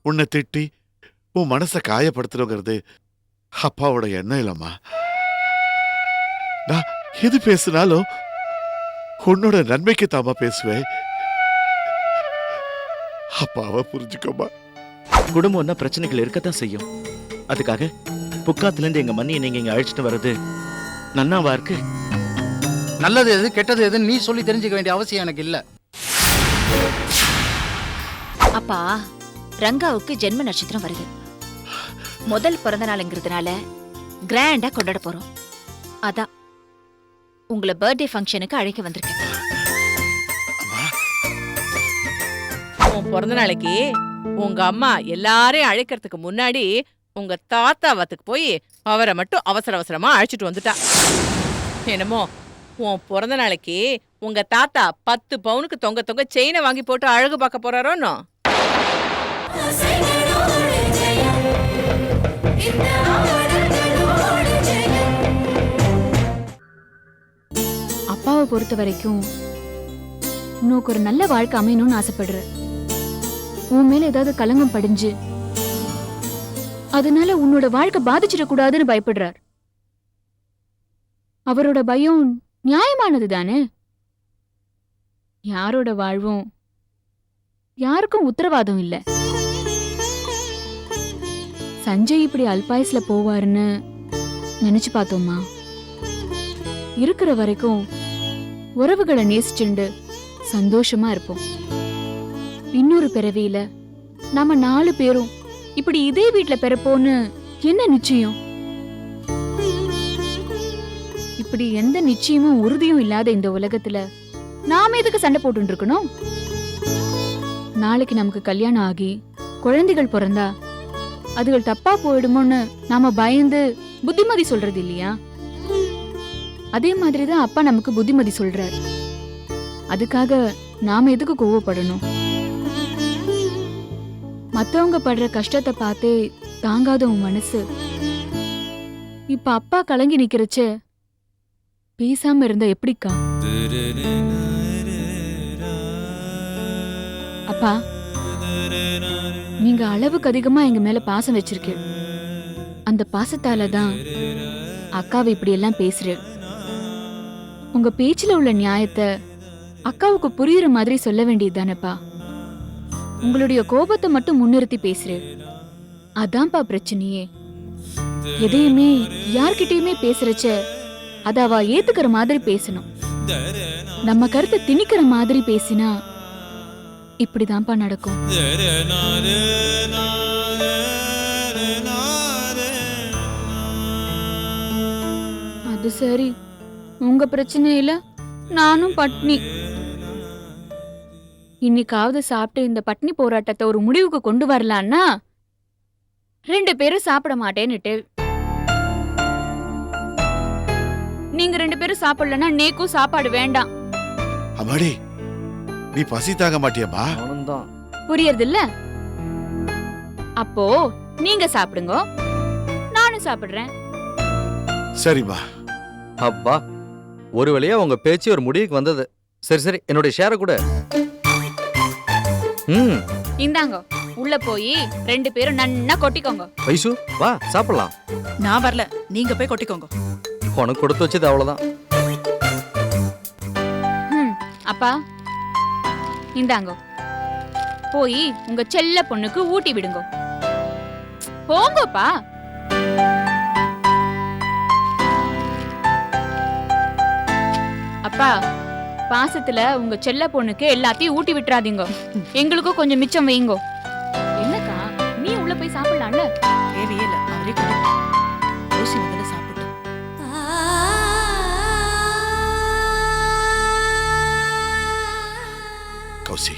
உன்னை திட்டி உன் மனசை காயப்படுத்தணுங்கிறது அப்பாவோட எண்ணம் இல்லம்மா. நான் எது பேசினாலும் உன்னோட நன்மைக்கு தாமா பேசுவேன். அப்பாவை புரிஞ்சுக்கோமா. குடும்பம்னா பிரச்சனைகள் இருக்கத்தான் செய்யும். அதுக்காக புக்காத்துல இருந்து எங்க மண்ணியை நீங்க இங்க அழைச்சிட்டு வர்றது நன்னாவா இருக்கு? நல்லது எது கெட்டது எதுன்னு நீ சொல்லி தெரிஞ்சுக்க வேண்டிய அவசியம் எனக்கு இல்ல. அப்பா, ரங்காவுக்கு ஜென்ம நட்சத்திரம் வருது. முதல் பிறந்த நாளுங்கிறதுனால கிராண்டா கொண்டாட போறோம். அதான் உங்களை பர்த்டே ஃபங்க்ஷனுக்கு அழைக்க வந்திருக்கேன். உன் பிறந்த நாளைக்கு உங்க அம்மா எல்லாரையும் அழைக்கிறதுக்கு முன்னாடி உங்க தாத்தா வத்துக்கு போய் அவரை மட்டும் அவசர அவசரமா அழைச்சிட்டு வந்துட்டா. என்னமோ உன் பிறந்த நாளைக்கு உங்க தாத்தா 10 பவுனுக்கு தொங்க தொங்க செயினை வாங்கி போட்டு அழகு பார்க்க போறாரோன்னு. அப்பாவை பொறுத்த வரைக்கும் உனக்கு ஒரு நல்ல வாழ்க்கை அமையணும்னு ஆசைப்படுற. உன் மேல ஏதாவது கலங்கம் படிஞ்சு அதனால உன்னோட வாழ்க்கை பாதிச்சிடக்கூடாதுன்னு பயப்படுறார். அவரோட பயம் நியாயமானது தானே. யாரோட வாழ்வும் யாருக்கும் உத்தரவாதம் இல்ல. சஞ்சய் இப்படி அல்பாயுஸ்ல போவாருன்னு நினைச்சு பார்த்தோமா? இருக்கிற வரைக்கும் உறவுகளை நேசிச்சுண்டு சந்தோஷமா இருப்போம். இன்னொரு பிறவியில நாம 4 பேரும் இப்படி இதே வீட்டுல பிறப்போன்னு என்ன நிச்சயம்? இப்படி எந்த நிச்சயமும் உறுதியும் இல்லாத இந்த உலகத்துல நாம எதுக்கு சண்டை போட்டு இருக்கணும்? நாளைக்கு நமக்கு கல்யாணம் ஆகி குழந்தைகள் பிறந்தா அதுகள் தப்பா போயிடுமோன்னு நாம பயந்து புத்திமதி சொல்றது இல்லையா? அதே மாதிரிதான் அப்பா நமக்கு புத்திமதி சொல்றாரு. அதுக்காக நாம எதுக்கு கோவப்படணும்? மத்தவங்க படுற கஷ்டத்தை பார்த்தே தாங்காத உன் மனசு இப்ப அப்பா கலங்கி நிக்கிறச்ச பேசாம இருந்தா எப்படிக்கா? அப்பா, நீங்க அளவுக்கு அதிகமா எங்க மேல பாசம் வச்சிருக்கீங்க. அந்த பாசத்தால தான் அக்காவை இப்படி எல்லாம் பேசுறேன். உங்க பேச்சுல உள்ள நியாயத்தை அக்காவுக்கு புரியுற மாதிரி சொல்ல வேண்டியது தானேப்பா. உங்களுடைய கோபத்தை மட்டும் முன்னிறுத்தி பேசுறேன். அதான்ப்பா பிரச்சனையே. எதையுமே யார்கிட்டயுமே பேசுறச்ச அத அவ ஏத்துக்கிற மாதிரி பேசணும். நம்ம கருத்தை திணிக்கிற மாதிரி பேசினா இப்படிதான்ப்பா நடக்கும். அது சரி, உங்க பிரச்சனையில நானும் பட்னி. இன்னைக்காவது சாப்பிட்டு இந்த பட்னி போராட்டத்தை ஒரு முடிவுக்கு கொண்டு வரலான்னா 2 பேரும் சாப்பிட மாட்டேன்னுட்டு. நீங்க 2 பேரும் சாப்பிடலன்னா நேக்கும் சாப்பாடு வேண்டாம். அம்மாடி, நீ பசி தாங்க மாட்டியம்மா? புரியறது இல்ல? அப்போ நீங்க சாப்பிடுங்க, நானும் சாப்பிடுறேன். சரிம்மா. அப்பா, ஒரு வழியா உங்க பேச்சு ஒரு முடிவுக்கு வந்தது. சரி சரி, என்னுடைய ஷேரை கூட. இந்தாங்க, உள்ள போய் 2 பேரும் நன்னா கொட்டிக்கோங்க. வைசு, வா சாப்பிடலாம். நான் வரல, நீங்க போய் கொட்டிக்கோங்க. உனக்கு கொடுத்து வச்சது அவ்வளவுதான். அப்பா, இந்தாங்க, போய் உங்க செல்ல பொண்ணுக்கு ஊட்டி விடுங்க. போங்கப்பா. அப்பா, பாசத்துல உங்க செல்ல பொண்ணுக்கு எல்லாத்தையும் ஊட்டி விட்டுறாதீங்க. எங்களுக்கும் கொஞ்சம் மிச்சம் வைங்க. என்னக்கா, நீ உள்ள போய் சாப்பிடலாம்ல? தேவையே இல்ல, அவரே ஊசி முதல்ல சாப்பிட்டு. கௌசி,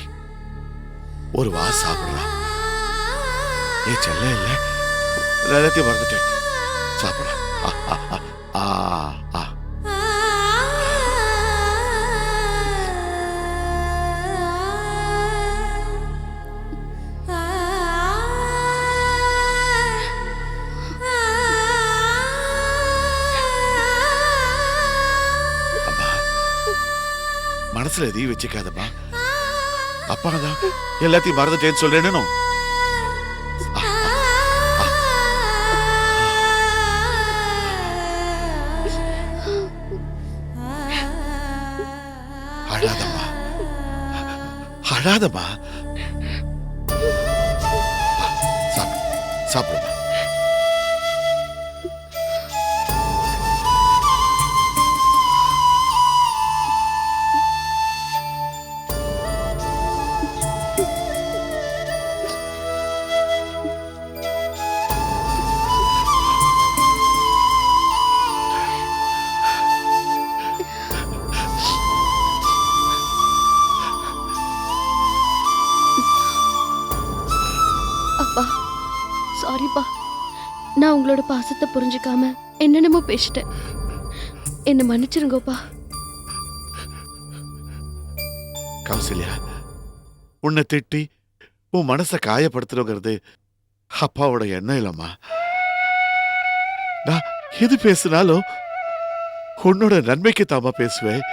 ஒரு வா சாப்பிடலாம். ஏ செல்ல இல்ல, எல்லாத்தையும் மறந்துட்டேன். சாப்பிடலாம். மனசுல எதையும் வச்சுக்காதம்மா. அப்பா தான் எல்லாத்தையும் மறந்துட்டேன்னு சொல்றேன்னு. அழாதம்மா. சாப்பிடுமா. அப்பா சாரிப்பா, நான் உங்களோட பாசத்தை புரிஞ்சுக்காம என்னென்னமோ பேசிட்டேன். என்ன மன்னிச்சிருங்கப்பா. கௌசல்யா, உன்னை திட்டி உன் மனசை காயப்படுத்தணுங்கிறது அப்பாவோட எண்ணம் இல்லம்மா. நான் எது பேசினாலும் உன்னோட நன்மைக்கு தாமா பேசுவேன்.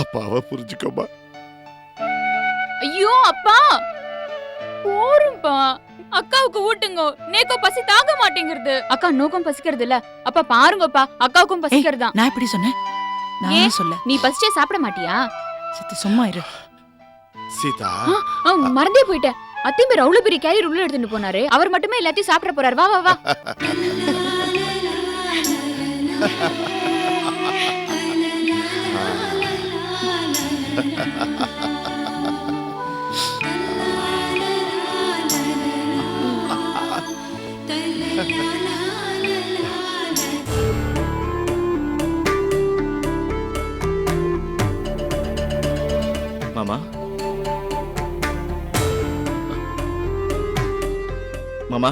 அப்பாவை புரிஞ்சுக்கோமா. ஐயோ அப்பா, போரும்பா. அக்காவுக்கு ஊட்டுங்க, நேக்கோ பசி தாங்க மாட்டேங்கிறது. அக்கா நோக்கம் பசிக்கிறது இல்ல. அப்பா பாருங்கப்பா, அக்காவுக்கும் பசிக்கிறதா. நான் எப்படி சொன்னேன்? நான் சொல்ல. நீ பசிச்சே சாப்பிட மாட்டியா? சித்தி சும்மா இரு. சீதா, மறந்தே போயிட்டேன். அத்திம்பேர் அவ்வளவு பெரிய கேரியர் உள்ள எடுத்துட்டு போனாரு. அவர் மட்டுமே எல்லாத்தையும் சாப்பிட போறாரு. வா வா வா. மாமா, மாமா,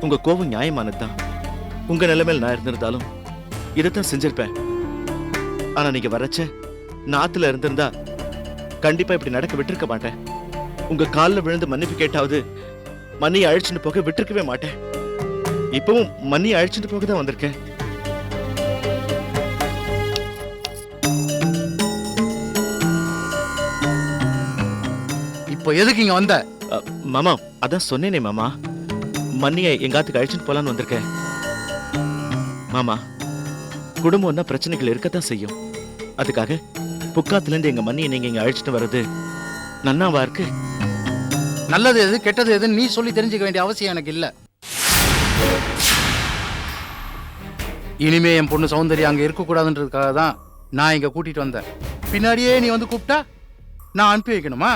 உங்க கோவம் நியாயமானதுதான். உங்க நிலைமையில் நான் இருந்திருந்தாலும் இதைத்தான் செஞ்சிருப்பேன். ஆனா நீங்க வரச்ச நாத்துல இருந்திருந்தா கண்டிப்பா இப்படி நடக்க விட்டுருக்க மாட்டேன். உங்க காலில் விழுந்து மன்னிப்பு கேட்டாவது மண்ணியை அழிச்சுட்டு போக விட்டுருக்கவே மாட்டேன். இப்பவும் மண்ணியை அழிச்சுட்டு போக தான் வந்திருக்கேன். இப்போ எதுக்கு இங்க வந்த? மாமா, அதான் சொன்னேனே மாமா, மண்ணியை எங்காத்துக்கு அழிச்சுட்டு போலான்னு வந்திருக்கேன். மாமா, குடும்பம்னா பிரச்சனைகள் இருக்கத்தான் செய்யும். அதுக்காக புக்காத்துல இருந்து எங்க மண்ணியை நீங்க இங்க அழிச்சிட்டு வர்றது நன்னாவா இருக்கு? நல்லது எது கெட்டது எதுன்னு நீ சொல்லி தெரிஞ்சுக்க வேண்டிய அவசியம் எனக்கு இல்ல. இனிமே என் பொண்ணு சௌந்தர்யா அங்க இருக்க கூடாதுன்றதுக்காக தான் நான் இங்க கூட்டிட்டு வந்தேன். பின்னாடியே நீ வந்து கூப்பிட்டா நான் அனுப்பி வைக்கணுமா?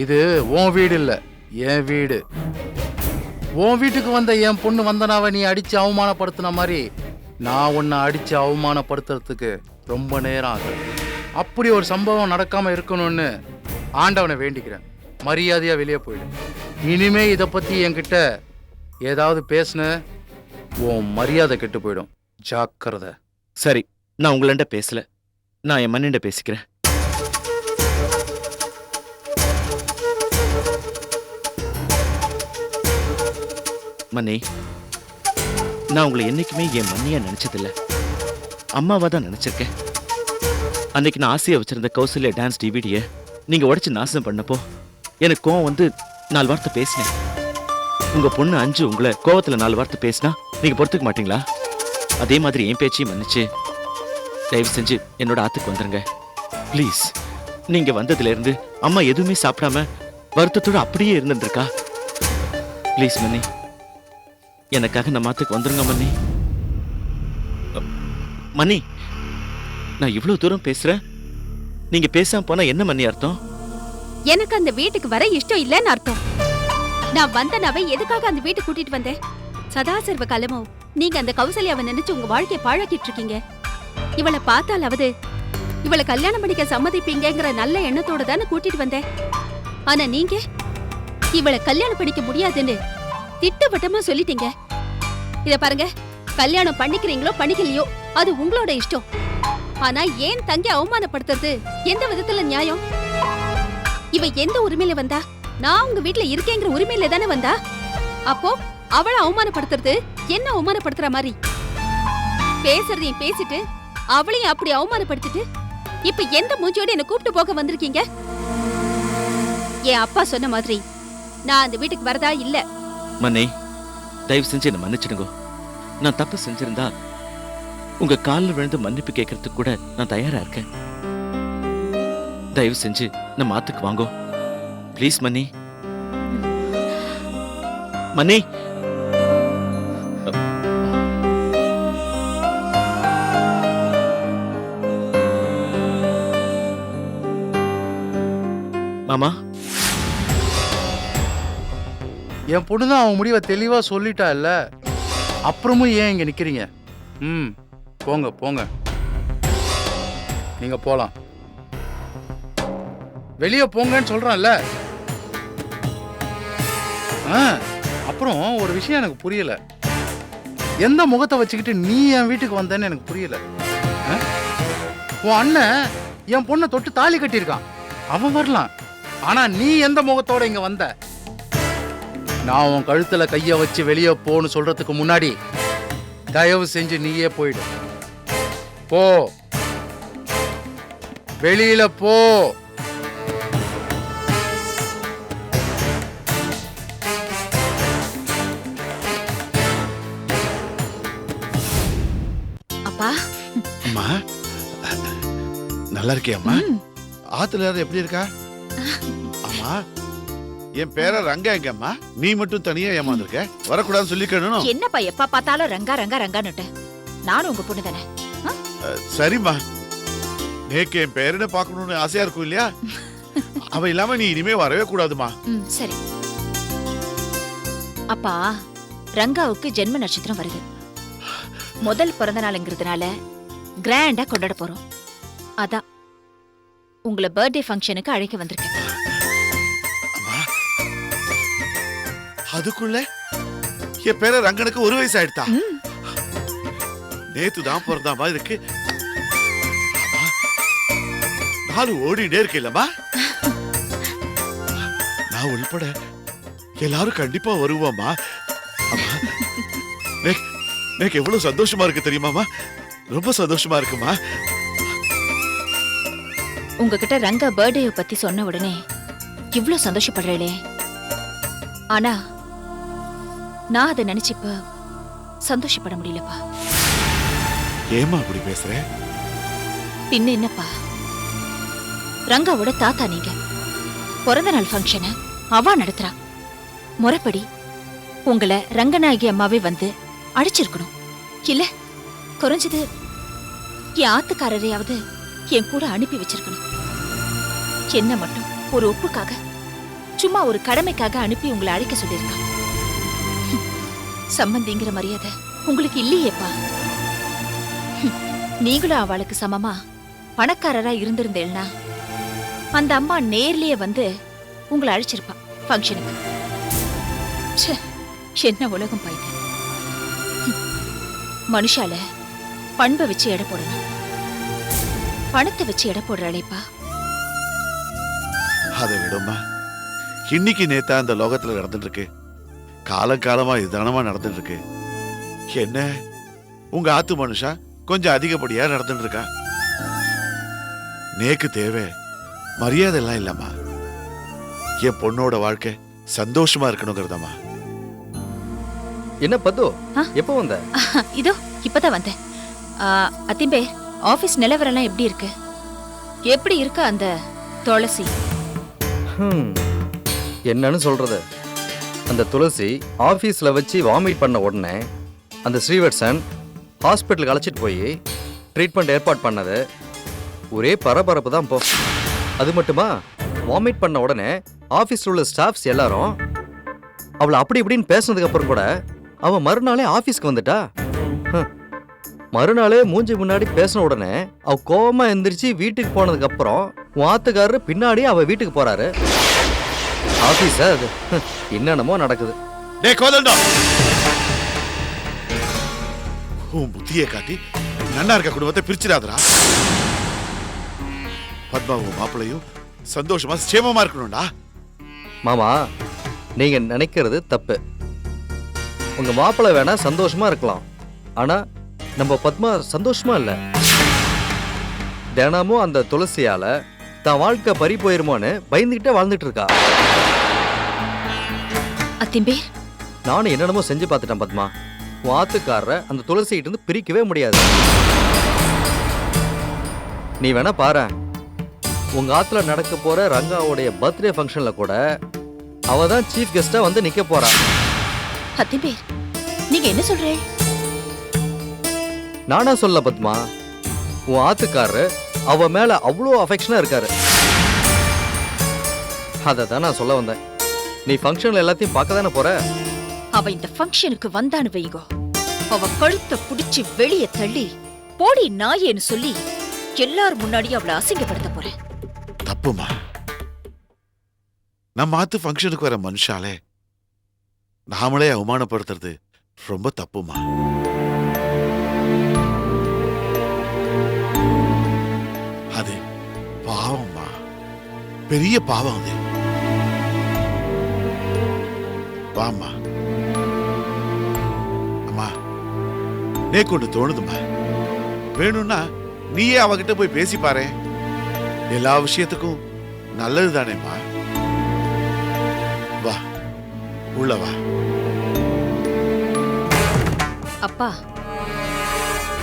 இது உன் வீடு இல்ல, என் வீடு. உன் வீட்டுக்கு வந்த என் பொண்ணு வந்தனாவை நீ அடிச்சு அவமானப்படுத்தின மாதிரி நான் உன்னை அடிச்சு அவமானப்படுத்துறதுக்கு ரொம்ப நேரம் ஆகும். அப்படி ஒரு சம்பவம் நடக்காம இருக்கணும்னு ஆண்டவனை வேண்டிக்கிறேன். மரியாதையா வெளியே போயிடு. இனிமே இதை பத்தி என்கிட்ட ஏதாவது பேசுன உன் மரியாதை கெட்டு போயிடும். ஜாக்கிரதை. சரி, நான் உங்களண்ட பேசல, நான் என் மண்ணிண்ட பேசிக்கிறேன். மன்னி, நான் உங்களை என்னைக்குமே என் மண்ணியா நினைச்சதில்ல, அம்மாவா தான் நினைச்சிருக்கேன். அன்னைக்கு நான் ஆசையா வச்சிருந்த கௌசல்யா டான்ஸ் டிவிடியை நீங்க உடைச்சு நாசம் பண்ணப்போ எனக்கு கோவம் வந்து 4 வார்த்தை பேசினேன். உங்க பொண்ணு அஞ்சு உங்களை கோவத்துல 4 வார்த்தை பேசினா நீங்க பொறுத்துக்க மாட்டீங்களா? அதே மாதிரி என் பேச்சையும் மன்னிச்சு தயவு செஞ்சு என்னோட ஆத்துக்கு வந்துருங்க ப்ளீஸ். நீங்க வந்ததுல இருந்து அம்மா எதுவுமே சாப்பிடாம வருத்தத்தோட அப்படியே இருந்துருக்கா. ப்ளீஸ் மன்னி, எனக்காக நம்ம ஆத்துக்கு வந்துருங்க மன்னி. மன்னி, நான் இவ்வளவு தூரம் பேசுறேன், நீங்க பேசாம போனா என்ன மன்னி அர்த்தம்? எனக்கு அந்த வீட்டுக்கு வர இஷ்டம் இல்லைன்னு அர்த்தம். நான் வந்தனாவை எதுக்காக அந்த வீட்டுக்கு கூட்டிட்டு வந்தேன்? சதாசர்வ காலமும் நீங்க அந்த கௌசல்யாவை நினைச்சு உங்க வாழ்க்கையை பாழாக்கிட்டு இருக்கீங்க. இவளை பார்த்தாலாவது இவளை கல்யாணம் பண்ணிக்க சம்மதிப்பீங்கிற நல்ல எண்ணத்தோட தானே கூட்டிட்டு வந்தேன். ஆனா நீங்க இவளை கல்யாணம் பண்ணிக்க முடியாதுன்னு திட்டவட்டமா சொல்லிட்டீங்க. இத பாருங்க, கல்யாணம் பண்ணிக்கிறீங்களோ பண்ணிக்கலையோ அது உங்களோட இஷ்டம். ஆனா ஏன் தங்கி அவமானப்படுத்துறது எந்த விதத்துல நியாயம்? இவ எந்த உரிமையில வந்தா? நான் உங்க வீட்டுல இருக்கேங்கிற உரிமையில தானே வந்தா. அப்போ அவளை அவமானப்படுத்துறது என்ன அவமானப்படுத்துற மாதிரி? பேசுறதையும் பேசிட்டு அவளையும் அப்படி அவமானப்படுத்திட்டு இப்ப எந்த மூஞ்சியோட என்ன கூப்பிட்டு போக வந்திருக்கீங்க? என் அப்பா சொன்ன மாதிரி நான் அந்த வீட்டுக்கு வரதா இல்ல. மன்னி, தயவு செஞ்சு என்ன மன்னிச்சிடுங்க. நான் தப்பு செஞ்சிருந்தா உங்க காலில் விழுந்து மன்னிப்பு கேட்கறதுக்கு கூட நான் தயாரா இருக்கேன். தயவு செஞ்சு நம்ம ஆத்துக்கு வாங்கோ ப்ளீஸ் மணி. மணி மாமா, என் பொண்ணு தான் அவன் முடிவை தெளிவா சொல்லிட்டா இல்ல, அப்புறமும் ஏன் இங்க நிக்கிறீங்க? ம், போங்க போங்க, நீங்க போலாம். வெளியே போங்கன்னு சொல்றான்ல. அப்புறம் ஒரு விஷயம் எனக்கு புரியல. எந்த முகத்தை வச்சுக்கிட்டு நீ என் வீட்டுக்கு வந்தேன்னு எனக்கு புரியல. உன் அண்ணன் என் பொண்ணை தொட்டு தாலி கட்டியிருக்கான், அவன் வரலாம். ஆனா நீ எந்த முகத்தோட இங்க வந்த? நான் உன் கழுத்துல கைய வச்சு வெளியே போன்னு சொல்றதுக்கு முன்னாடி தயவு செஞ்சு நீயே போயிடு. போ, வெளியில போ. அப்பா, அம்மா நல்லா இருக்கியாம்மா? ஆத்துல எல்லாரும் எப்படி இருக்கா? அம்மா, என் பேர ரங்கா எங்கம்மா? நீ மட்டும் தனியா ஏமாந்துருக்க? வரக்கூடாதுன்னு சொல்லிக்கணும். என்னப்பா எப்ப பார்த்தாலும் ரங்கா ரங்கா ரங்கான்னுட்ட? நானும் உங்க பொண்ணு தானே. சரிம்மா, நேக்கு என் பேரனை பார்க்கணும்னு ஆசையா இருக்கும் இல்லையா? அவன் இல்லாம நீ இனிமே வரவே கூடாதுமா. சரி. அப்பா, ரங்காவுக்கு ஜென்ம நட்சத்திரம் வருது. முதல் பிறந்த நாளுங்கிறதுனால கிராண்டா கொண்டாட போறோம். அதான் உங்களை பர்த்டே ஃபங்க்ஷனுக்கு அழைக்க வந்திருக்கேன். அதுக்குள்ள என் பேர ரங்கனுக்கு 1 வயசு ஆயிடுதா? நேத்து தான் பிறந்தா மாதிரி இருக்கு. நாலு ஓடிட்டே இருக்கு இல்லம்மா? நான் உள்பட எல்லாரும் கண்டிப்பா வருவோம்மா. எனக்கு எவ்வளவு சந்தோஷமா இருக்கு தெரியுமாமா? ரொம்ப சந்தோஷமா இருக்குமா. உங்ககிட்ட ரங்கா பர்த்டே பத்தி சொன்ன உடனே இவ்ளோ சந்தோஷப்படுறேளே. ஆனா நான் அதை நினைச்சு இப்ப சந்தோஷப்பட முடியலப்பா. ஏமா அப்படி பேசுற? பின்ன என்னப்பா, ரங்காவோட தாத்தா நீங்க. பிறந்த நாள் ஃபங்க்ஷனை அவா நடத்துறா. முறைப்படி உங்களை ரங்கநாயகி அம்மாவே வந்து அடிச்சிருக்கணும். இல்ல குறைஞ்சது என் ஆத்துக்காரரையாவது என் கூட அனுப்பி வச்சிருக்கணும். என்ன மட்டும் ஒரு ஒப்புக்காக, சும்மா ஒரு கடமைக்காக அனுப்பி உங்களை அழைக்க சொல்லியிருக்கான். சம்பந்திங்கிற மரியாதை உங்களுக்கு இல்லையேப்பா. நீங்களும் அவளுக்கு சமமா பணக்காரரா இருந்திருந்தேன்னா அந்த அம்மா நேர்லயே வந்து உங்களை அழைச்சிருப்பா ஃபங்க்ஷனுக்கு. என்ன உலகம் பாய்க்க. மனுஷால பண்பை வச்சு எடை போடணும், பணத்தை வச்சு எடை போடுறாளேப்பா. அதை விடுமா, இன்னைக்கு நேத்தா அந்த லோகத்துல நடந்துட்டு இருக்கு. காலங்காலமா இதுதானமா நடந்துட்டு இருக்கு. என்ன உங்க ஆத்து மனுஷா கொஞ்சம் அதிகப்படியா நடந்துட்டு இருக்கா. நேக்கு தேவை மரியாதை எல்லாம் இல்லம்மா, என் பொண்ணோட வாழ்க்கை சந்தோஷமா இருக்கணுங்கிறதம்மா. என்ன பத்து, எப்போ வந்த? இதோ இப்பதான் வந்தேன். அத்திம்பே, ஆபீஸ் நிலவரெல்லாம் எப்படி இருக்கு? எப்படி இருக்கு அந்த துளசி? என்னன்னு சொல்றது, அந்த துளசி ஆபீஸ்ல வச்சு வாமிட் பண்ண உடனே அந்த ஸ்ரீவத்சன் ஹாஸ்பிட்டலுக்கு அழைச்சிட்டு போய் ட்ரீட்மெண்ட் ஏற்பாடு பண்ணது ஒரே பரபரப்பு தான் போ. அது மட்டுமா, வாமிட் பண்ண உடனே ஆபீஸ்ல உள்ள ஸ்டாஃப்ஸ் எல்லாரும் அவளை அப்படி இப்படின்னு பேசுனதுக்கு அப்புறம் கூட அவன் மறுநாளே ஆபீஸ்க்கு வந்துட்டா. மறுநாளே மூஞ்சி முன்னாடி பேசின உடனே அவ கோவமா எந்திரிச்சு வீட்டுக்கு போனதுக்கு அப்புறம் வாத்துக்காரரு பின்னாடி அவ வீட்டுக்கு போறாரு. ஆபீஸ் அது என்னென்னமோ நடக்குது. உன் புத்தியை காட்டி நன்னா இருக்க குடும்பத்தை பிரிச்சிடாதரா. பத்மாவும் மாப்பிளையும் சந்தோஷமா சேமமா இருக்கணும்டா. மாமா, நீங்க நினைக்கிறது தப்பு. உங்க மாப்பிள்ளை வேணா சந்தோஷமா இருக்கலாம், ஆனா நம்ம பத்மா சந்தோஷமா இல்ல. தினமும் அந்த துளசியால தான் வாழ்க்கை பறி போயிருமோன்னு பயந்துகிட்டே வாழ்ந்துட்டு இருக்கா. அத்திம்பே, நானும் என்னென்னமோ செஞ்சு பார்த்துட்டேன் பத்மா. வாத்துக்காரரை அந்த துளசிகிட்ட இருந்து பிரிக்கவே முடியாது. நீ வேணா பாரு, உங்க ஆத்துல நடக்க போற ரங்காவுடைய பர்த்டே ஃபங்க்ஷன்ல கூட அவ தான் சீஃப் கெஸ்டா வந்து நிக்க போறா. அத்திம்பேர், நீங்க என்ன சொல்றீங்க? நானா சொல்ல பத்மா, உன் ஆத்துக்காரரு அவ மேல அவ்வளோ அஃபெக்ஷனா இருக்காரு. அதை தான் நான் சொல்ல வந்தேன். நீ ஃபங்க்ஷன்ல எல்லாத்தையும் பார்க்க தானே போற. அவ இந்த ஃபங்க்ஷனுக்கு வந்தான்னு வைங்கோ, அவ கழுத்தை புடிச்சு வெளியே தள்ளி போடி நாயேன்னு சொல்லி எல்லாரும் முன்னாடியும் அவளை அசிங்கப்படுத்த போறேன். தப்புமா. நம்ம ஆத்து ஃபங்க்ஷனுக்கு வர மனுஷாலே நாமளே அவமானப்படுத்துறது ரொம்ப தப்புமா. அது பாவம்மா, பெரிய பாவம் அது. வாம்மா. அம்மா, நேக்கு ஒன்று தோணுதுமா. வேணும்னா நீயே அவகிட்ட போய் பேசி பாரு. எல்லா விஷயத்துக்கும் நல்லது தானேம்மா. வா, உள்ள வா. அப்பா,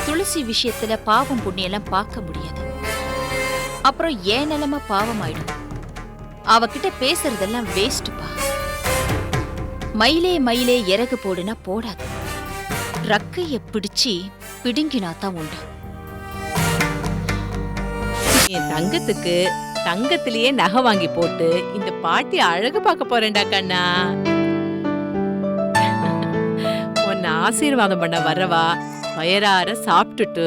துளசி விஷயத்துல பாவம் புண்ணியெல்லாம் பார்க்க முடியாது. அப்புறம் ஏன் நிலைமை பாவம் ஆயிடும். அவகிட்ட பேசுறதெல்லாம் வேஸ்ட்பா. மயிலே மயிலே இறகு போடுனா போடாது. ரக்கைய பிடிச்சி பிடுங்கினா தான் உண்டு. என் தங்கத்துக்கு தங்கத்திலேயே நகை வாங்கி போட்டு இந்த பாட்டி அழகு பார்க்க போறேன்டா கண்ணா. உன்னை ஆசீர்வாதம் பண்ண வரவா வயறார சாப்பிட்டுட்டு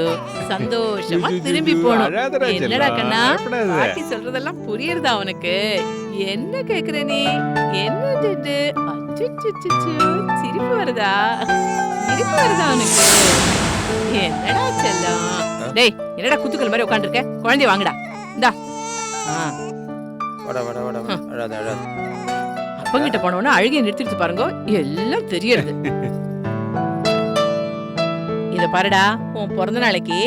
சந்தோஷமா திரும்பி போகணும். என்னடா கண்ணா, பாட்டி சொல்றதெல்லாம் புரியுறதா உனக்கு? என்ன கேக்குற நீ? என்ன சிரிப்பு வருதா? சிரிப்பு வருதா உனக்கு? என்னடா செல்லம்? டேய், என்னடா குத்துக்கள் மாதிரி உட்காந்துருக்க? குழந்தைய வாங்கடா. இந்தா. அப்பங்கிட்ட போனோன்னா அழுகையை நிறுத்திட்டு பாருங்க, எல்லாம் தெரியறது. இத பாருடா, உன் பிறந்த நாளைக்கு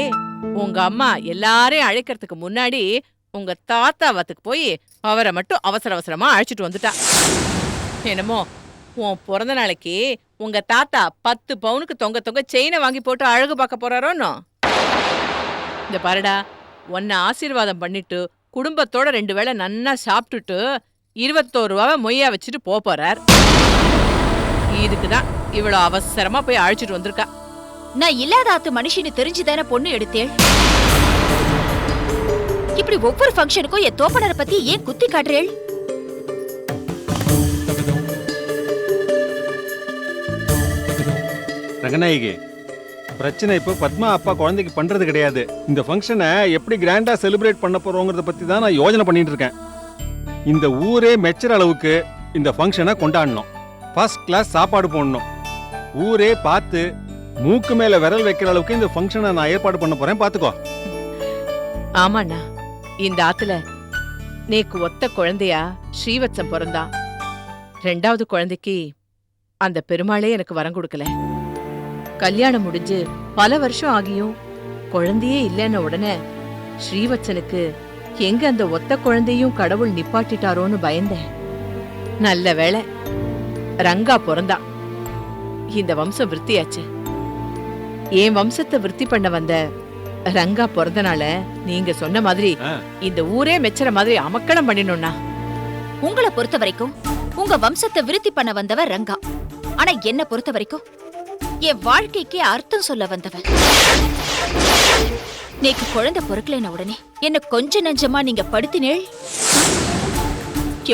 உங்க அம்மா எல்லாரையும் அழைக்கிறதுக்கு முன்னாடி உங்க தாத்தா வத்துக்கு போய் அவரை மட்டும் அவசர அவசரமா அழைச்சிட்டு வந்துட்டா. என்னமோ உன் பிறந்த நாளைக்கு உங்க தாத்தா 10 பவுனுக்கு தொங்க தொங்க செயினை வாங்கி போட்டு அழகு பார்க்க போறாரோன்னு. இந்த பாருடா, உன்னை ஆசீர்வாதம் பண்ணிட்டு குடும்பத்தோட 2 வேளை நன்னா சாப்பிட்டுட்டு 21 ரூபாவை மொய்யா வச்சுட்டு போறார். இதுக்குதான் இவ்வளவு அவசரமா போய் அழைச்சிட்டு வந்திருக்கா. நான் இல்லாதாத்து மனுஷனு தெரிஞ்சுதானே பொண்ணு எடுத்தேன். இப்படி ஒவ்வொரு ஃபங்க்ஷனுக்கும் என் தோப்பனரை பத்தி ஏன் குத்தி காட்டுறேள்? ரங்கநாயகி, பிரச்சனை இப்போ பத்மா அப்பா குழந்தைக்கு பண்றது கிடையாது. இந்த ஃபங்க்ஷனை எப்படி கிராண்டா செலிப்ரேட் பண்ண போறோங்கிறத பத்தி தான் நான் யோசனை பண்ணிட்டு இருக்கேன். இந்த ஊரே மெச்சர் அளவுக்கு இந்த ஃபங்க்ஷனை கொண்டாடணும். ஃபர்ஸ்ட் கிளாஸ் சாப்பாடு போடணும். ஊரே பார்த்து மூக்கு மேல விரல் வைக்கிற அளவுக்கு இந்த ஃபங்க்ஷனை நான் ஏற்பாடு பண்ண போறேன். பாத்துக்கோ. ஆமாண்ணா, இந்த ஆத்துல நேக்கு ஒத்த குழந்தையா ஸ்ரீவத்சம் பிறந்தான். 2வது குழந்தைக்கு அந்த பெருமாளே எனக்கு வரம் கொடுக்கல. கல்யாணம் முடிஞ்சு பல வருஷம் ஆகியும் குழந்தையே இல்லைன்ன உடனே ஸ்ரீவத்சனுக்கு எங்க அந்த ஒத்த குழந்தையும் கடவுள் நிப்பாட்டிட்டாரோன்னு பயந்தேன். நல்ல வேளை ரங்கா பிறந்தான். இந்த வம்சம் விருத்தியாச்சு. என் வம்சத்தை விருத்தி பண்ண வந்த ரங்கா பிறந்தனால நீங்க சொன்ன மாதிரி இந்த ஊரே மெச்சற மாதிரி அமக்கலம் பண்ணினோம்னா. உங்களை பொறுத்த வரைக்கும் உங்க வம்சத்தை விருத்தி பண்ண வந்தவ ரங்கா. ஆனா என்ன பொறுத்த வரைக்கும் என் வாழ்க்கைக்கு அர்த்தம் சொல்ல வந்தவன். நேக்கு குழந்தை பொறுக்கலைன உடனே என்ன கொஞ்ச நஞ்சமா நீங்க படுத்தினேள்.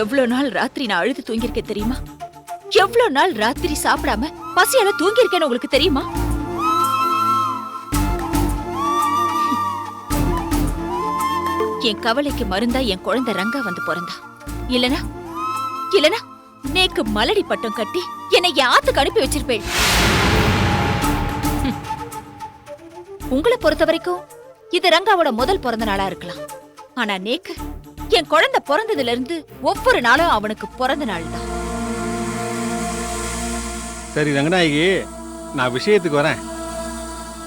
எவ்வளவு நாள் ராத்திரி நான் அழுது தூங்கியிருக்கேன் தெரியுமா? எவ்வளவு நாள் ராத்திரி சாப்பிடாம பசியால தூங்கியிருக்கேன்னு உங்களுக்கு தெரியுமா? என் கவலைக்கு மருந்தா என் குழந்தை ரங்கா வந்து பிறந்தா. இல்லனா இல்லனா நேக்கு மலடி பட்டம் கட்டி என்னை என் ஆத்துக்கு அனுப்பி வச்சிருப்பேன். உங்களை பொறுத்த வரைக்கும் இது ரங்காவோட முதல் பிறந்த நாளா இருக்கலாம். ஆனா நேக்கு என் குழந்தை பிறந்ததுல இருந்து ஒவ்வொரு நாளும் அவனுக்கு பிறந்த நாள் தான். சரி ரங்கநாயகி, நான் விஷயத்துக்கு வரேன்.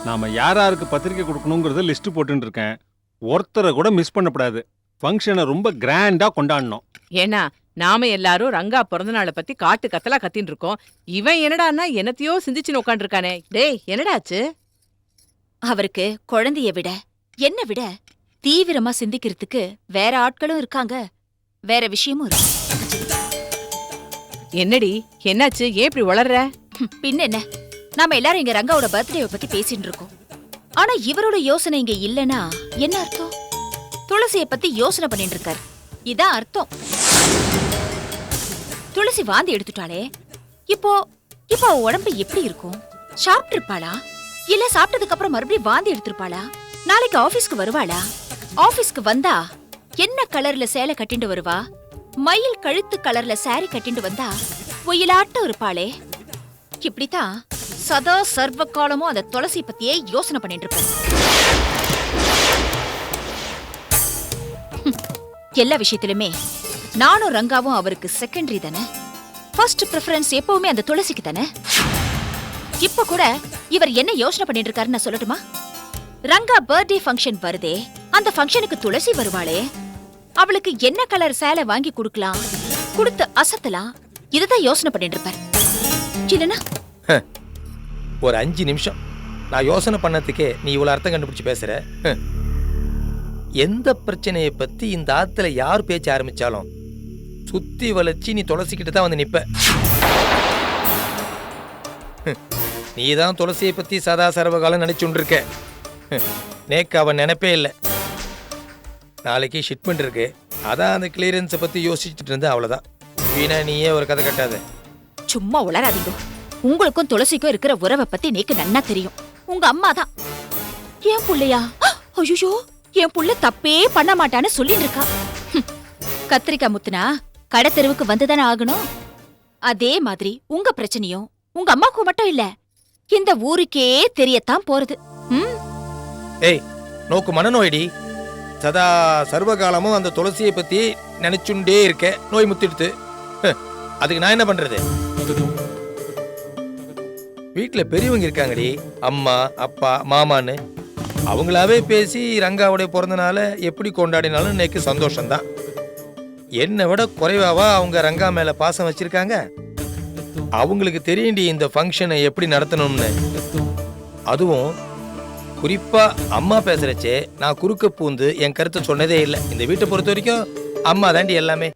நாம யாராருக்கு பத்திரிக்கை கொடுக்கணுங்கிறத லிஸ்ட் போட்டுட்டு இருக்கேன். ஒருத்தரை கூட மிஸ் பண்ணக்கூடாது. ஃபங்க்ஷனை ரொம்ப கிராண்டா கொண்டாடணும். ஏன்னா நாம எல்லாரும் ரங்கா பிறந்த நாளை பத்தி காட்டு கத்தலா கத்தின்னு இருக்கோம். இவன் என்னடான்னா என்னத்தையோ சிந்திச்சுன்னு உட்காந்துருக்கானே. டேய், என்னடாச்சு? அவருக்கு குழந்தைய விட என்ன விட தீவிரமா சிந்திக்கிறதுக்கு வேற ஆட்களும் இருக்காங்க, வேற விஷயமும் இருக்கு. என்னடி என்னாச்சு? ஏன் இப்படி வளர்ற? பின்ன என்ன, நாம எல்லாரும் இங்க ரங்காவோட பர்த்டேவை பத்தி பேசிட்டு இருக்கோம். ஆனா இவரோட யோசனை இங்க இல்லனா என்ன அர்த்தம்? துளசியை பத்தி யோசனை பண்ணிட்டு இருக்காரு, இதான் அர்த்தம். துளசி வாந்தி எடுத்துட்டாலே இப்போ அவ உடம்பு எப்படி இருக்கும்? சாப்பிட்டு இருப்பாளா, இல்ல சாப்பிட்டதுக்கு அப்புறம் மறுபடியும் வாந்தி எடுத்திருப்பாளா? நாளைக்கு ஆபீஸ்க்கு வருவாளா? ஆபீஸ்க்கு வந்தா என்ன கலர்ல சேலை கட்டிண்டு வருவா? மயில் கழுத்து கலர்ல சாரி கட்டிண்டு வந்தா ஒயிலாட்டம் இருப்பாளே. இப்படித்தான் சதா சர்வ காலமும் அந்த துளசி பத்தியே யோசனை பண்ணிட்டு இருப்பேன். எல்லா விஷயத்திலுமே நானும் ரங்காவும் அவருக்கு செகண்டரி தானே. ஃபர்ஸ்ட் ப்ரிஃபரன்ஸ் எப்பவுமே அந்த துளசிக்கு தானே. இப்ப கூட இவர் என்ன யோசனை பண்ணிட்டு இருக்காருன்னு நான் சொல்லட்டுமா? ரங்கா பர்த்டே ஃபங்க்ஷன் வருதே, அந்த ஃபங்க்ஷனுக்கு துளசி வருவாளே, அவளுக்கு என்ன கலர் சேலை வாங்கி கொடுக்கலாம், கொடுத்து அசத்தலாம், இதுதான் யோசனை பண்ணிட்டு இருப்பார். இல்லனா ஒரு 5 நிமிஷம் நான் யோசனை பண்ணதுக்கே நீ இவ்வளவு அர்த்தம் கண்டுபிடிச்சு பேசுற. எந்த பிரச்சனையை பத்தி இந்த ஆத்துல யார் பேச்ச ஆரம்பிச்சாலும் சுத்தி வளைச்சி நீ துளசிக்கிட்டு தான் வந்து நிப்ப. நீ தான் துளசியை பத்தி சதா சர்வகாலம் நினைச்சுட்டு இருக்க. நேக்கு அவன் நினைப்பே இல்லை. நாளைக்கு ஷிப்மெண்ட் இருக்கு, அதான் அந்த கிளியரன்ஸை பத்தி யோசிச்சுட்டு இருந்த, அவ்வளவுதான். வீணா நீயே ஒரு கதை கட்டாத. சும்மா உளராதீங்க. உங்களுக்கும் துளசிக்கும் இருக்கிற உறவை பத்தி நேக்கு நன்னா தெரியும். உங்க அம்மா தான் என் புள்ளையா, ஐயோ என் புள்ள தப்பே பண்ண மாட்டான்னு சொல்லிட்டு இருக்கா. கத்திரிக்காய் முத்துனா கடை தெருவுக்கு வந்துதானே ஆகணும். அதே மாதிரி உங்க பிரச்சனையும் உங்க அம்மாவுக்கு மட்டும் இல்ல, இந்த ஊருக்கே தெரியத்தான் போறது. ஏய், நோக்கு மனநோயடி. சதா சர்வகாலமும் அந்த துளசியை பத்தி நினைச்சுண்டே இருக்க, நோய் முத்திடுத்து. அதுக்கு நான் என்ன பண்றது? வீட்டுல பெரியவங்க இருக்காங்கடி, அம்மா அப்பா மாமான்னு. அவங்களாவே பேசி ரங்காவுடைய பிறந்த நாளை எப்படி கொண்டாடினாலும் இன்னைக்கு சந்தோஷம்தான். என்னை விட குறைவாவா அவங்க ரங்கா மேல பாசம் வச்சிருக்காங்க. அவங்களுக்கு தெரியுண்டி இந்த ஃபங்க்ஷனை எப்படி நடத்தணும்னு. அதுவும் குறிப்பா அம்மா பேசுறச்சே நான் குறுக்க பூந்து என் கருத்தை சொன்னதே இல்லை. இந்த வீட்டை பொறுத்த வரைக்கும் அம்மா தாண்டி எல்லாமே.